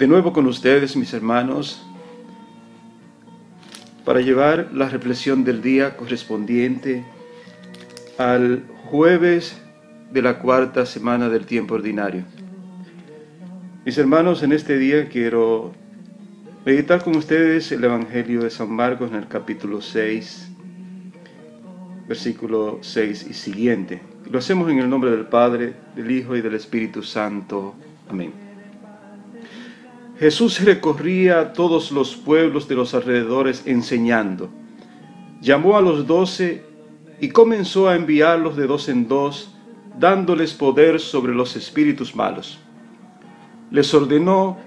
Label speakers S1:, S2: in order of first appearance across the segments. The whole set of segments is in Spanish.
S1: de nuevo con ustedes, mis hermanos, para llevar la reflexión del día correspondiente al jueves de la cuarta semana del tiempo ordinario. Mis hermanos, en este día quiero meditar con ustedes el Evangelio de San Marcos en el capítulo 6, versículo 6 y siguiente. Lo hacemos en el nombre del Padre, del Hijo y del Espíritu Santo. Amén. Jesús recorría todos los pueblos de los alrededores enseñando. Llamó a los 12 y comenzó a enviarlos de dos en dos, dándoles poder sobre los espíritus malos. Les ordenó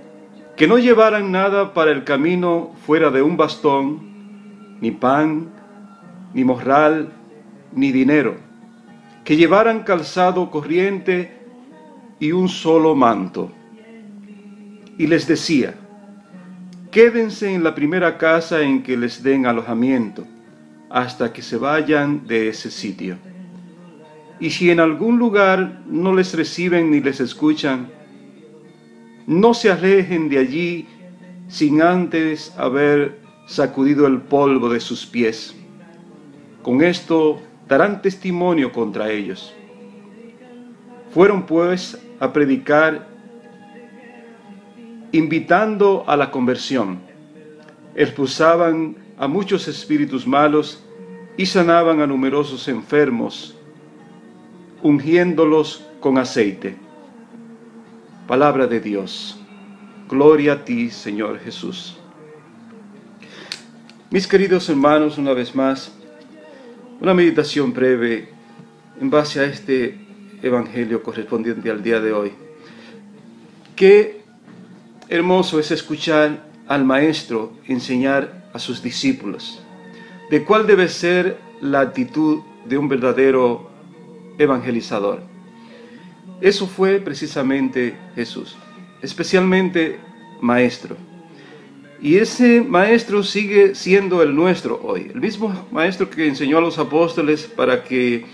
S1: que no llevaran nada para el camino fuera de un bastón, ni pan, ni morral, ni dinero, que llevaran calzado corriente y un solo manto. Y les decía: quédense en la primera casa en que les den alojamiento, hasta que se vayan de ese sitio. Y si en algún lugar no les reciben ni les escuchan, no se alejen de allí sin antes haber sacudido el polvo de sus pies. Con esto darán testimonio contra ellos. Fueron pues a predicar, invitando a la conversión. Expulsaban a muchos espíritus malos y sanaban a numerosos enfermos, ungiéndolos con aceite. Palabra de Dios. Gloria a ti, Señor Jesús. Mis queridos hermanos, una vez más, una meditación breve en base a este evangelio correspondiente al día de hoy. Qué hermoso es escuchar al Maestro enseñar a sus discípulos de cuál debe ser la actitud de un verdadero evangelizador. Eso fue precisamente Jesús, especialmente Maestro. Y ese Maestro sigue siendo el nuestro hoy, el mismo Maestro que enseñó a los apóstoles para que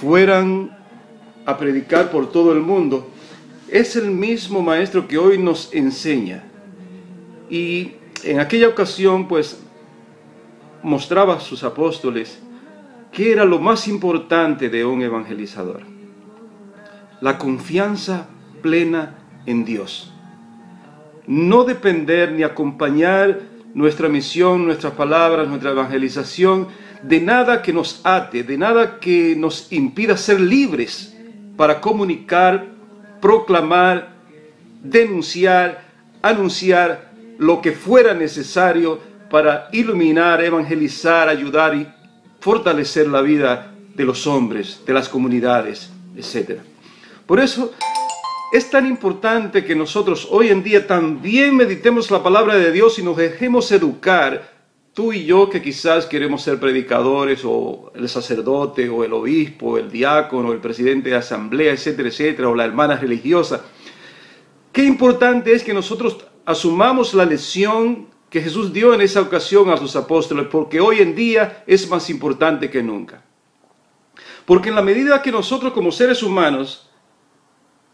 S1: fueran a predicar por todo el mundo. Es el mismo Maestro que hoy nos enseña. Y en aquella ocasión, pues, mostraba a sus apóstoles qué era lo más importante de un evangelizador: la confianza plena en Dios. No depender ni acompañar nuestra misión, nuestras palabras, nuestra evangelización de nada que nos ate, de nada que nos impida ser libres para comunicar, proclamar, denunciar, anunciar lo que fuera necesario para iluminar, evangelizar, ayudar y fortalecer la vida de los hombres, de las comunidades, etc. Por eso es tan importante que nosotros hoy en día también meditemos la palabra de Dios y nos dejemos educar, tú y yo que quizás queremos ser predicadores, o el sacerdote, o el obispo, el diácono, el presidente de asamblea, etcétera, etcétera, o la hermana religiosa. Qué importante es que nosotros asumamos la lección que Jesús dio en esa ocasión a sus apóstoles, porque hoy en día es más importante que nunca. Porque en la medida que nosotros como seres humanos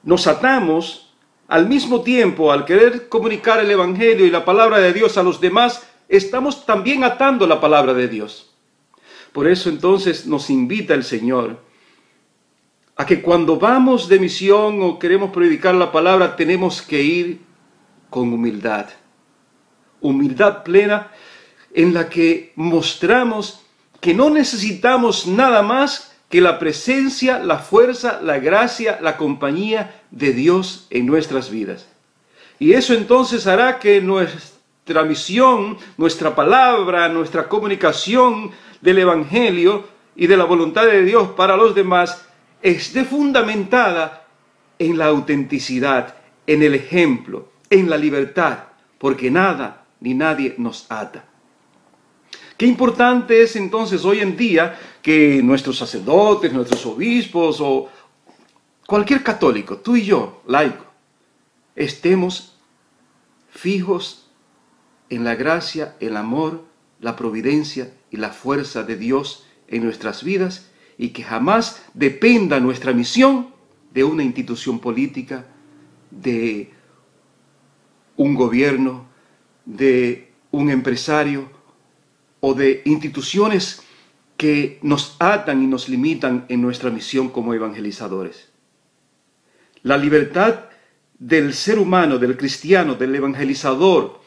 S1: nos atamos al mismo tiempo al querer comunicar el Evangelio y la palabra de Dios a los demás, estamos también atando la palabra de Dios. Por eso entonces nos invita el Señor a que cuando vamos de misión o queremos predicar la palabra, tenemos que ir con humildad. Humildad plena en la que mostramos que no necesitamos nada más que la presencia, la fuerza, la gracia, la compañía de Dios en nuestras vidas. Y eso entonces hará que nuestra misión, nuestra palabra, nuestra comunicación del Evangelio y de la voluntad de Dios para los demás esté fundamentada en la autenticidad, en el ejemplo, en la libertad, porque nada ni nadie nos ata. Qué importante es entonces hoy en día que nuestros sacerdotes, nuestros obispos o cualquier católico, tú y yo, laico, estemos fijos en la gracia, el amor, la providencia y la fuerza de Dios en nuestras vidas, y que jamás dependa nuestra misión de una institución política, de un gobierno, de un empresario o de instituciones que nos atan y nos limitan en nuestra misión como evangelizadores. La libertad del ser humano, del cristiano, del evangelizador,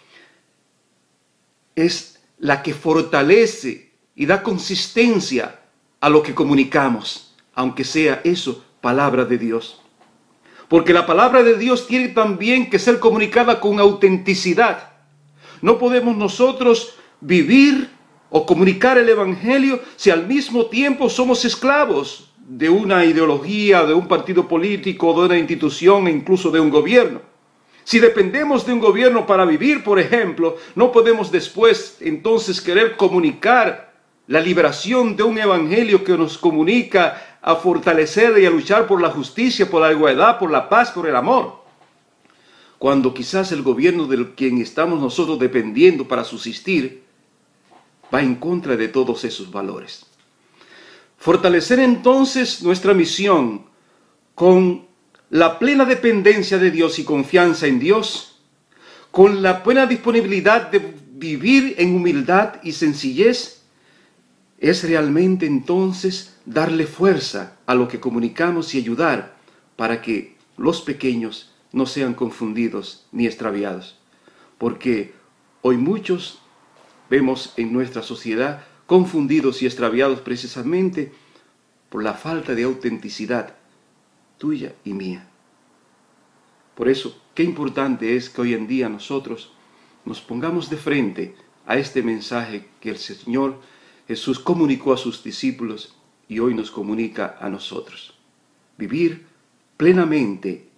S1: es la que fortalece y da consistencia a lo que comunicamos, aunque sea eso palabra de Dios. Porque la palabra de Dios tiene también que ser comunicada con autenticidad. No podemos nosotros vivir o comunicar el evangelio si al mismo tiempo somos esclavos de una ideología, de un partido político, de una institución e incluso de un gobierno. Si dependemos de un gobierno para vivir, por ejemplo, no podemos después entonces querer comunicar la liberación de un evangelio que nos comunica a fortalecer y a luchar por la justicia, por la igualdad, por la paz, por el amor. Cuando quizás el gobierno del quien estamos nosotros dependiendo para subsistir va en contra de todos esos valores. Fortalecer entonces nuestra misión con la plena dependencia de Dios y confianza en Dios, con la plena disponibilidad de vivir en humildad y sencillez, es realmente entonces darle fuerza a lo que comunicamos y ayudar para que los pequeños no sean confundidos ni extraviados. Porque hoy muchos vemos en nuestra sociedad confundidos y extraviados precisamente por la falta de autenticidad tuya y mía. Por eso, qué importante es que hoy en día nosotros nos pongamos de frente a este mensaje que el Señor Jesús comunicó a sus discípulos y hoy nos comunica a nosotros. Vivir plenamente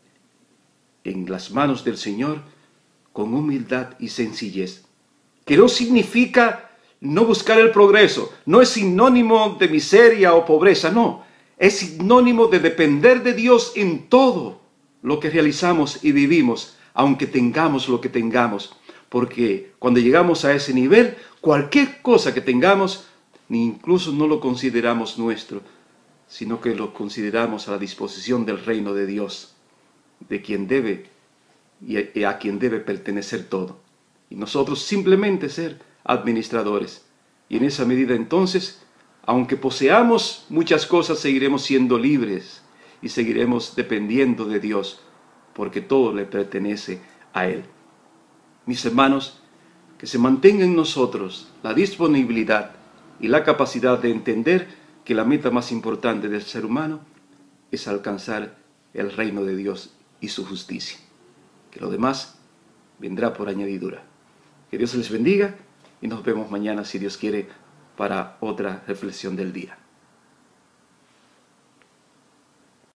S1: en las manos del Señor con humildad y sencillez, que no significa no buscar el progreso, no es sinónimo de miseria o pobreza, no, es sinónimo de depender de Dios en todo lo que realizamos y vivimos, aunque tengamos lo que tengamos, porque cuando llegamos a ese nivel, cualquier cosa que tengamos, ni incluso no lo consideramos nuestro, sino que lo consideramos a la disposición del reino de Dios, de quien debe y a quien debe pertenecer todo. Y nosotros simplemente ser administradores. Y en esa medida entonces, aunque poseamos muchas cosas, seguiremos siendo libres y seguiremos dependiendo de Dios, porque todo le pertenece a Él. Mis hermanos, que se mantenga en nosotros la disponibilidad y la capacidad de entender que la meta más importante del ser humano es alcanzar el reino de Dios y su justicia. Que lo demás vendrá por añadidura. Que Dios les bendiga y nos vemos mañana, si Dios quiere, para otra reflexión del día.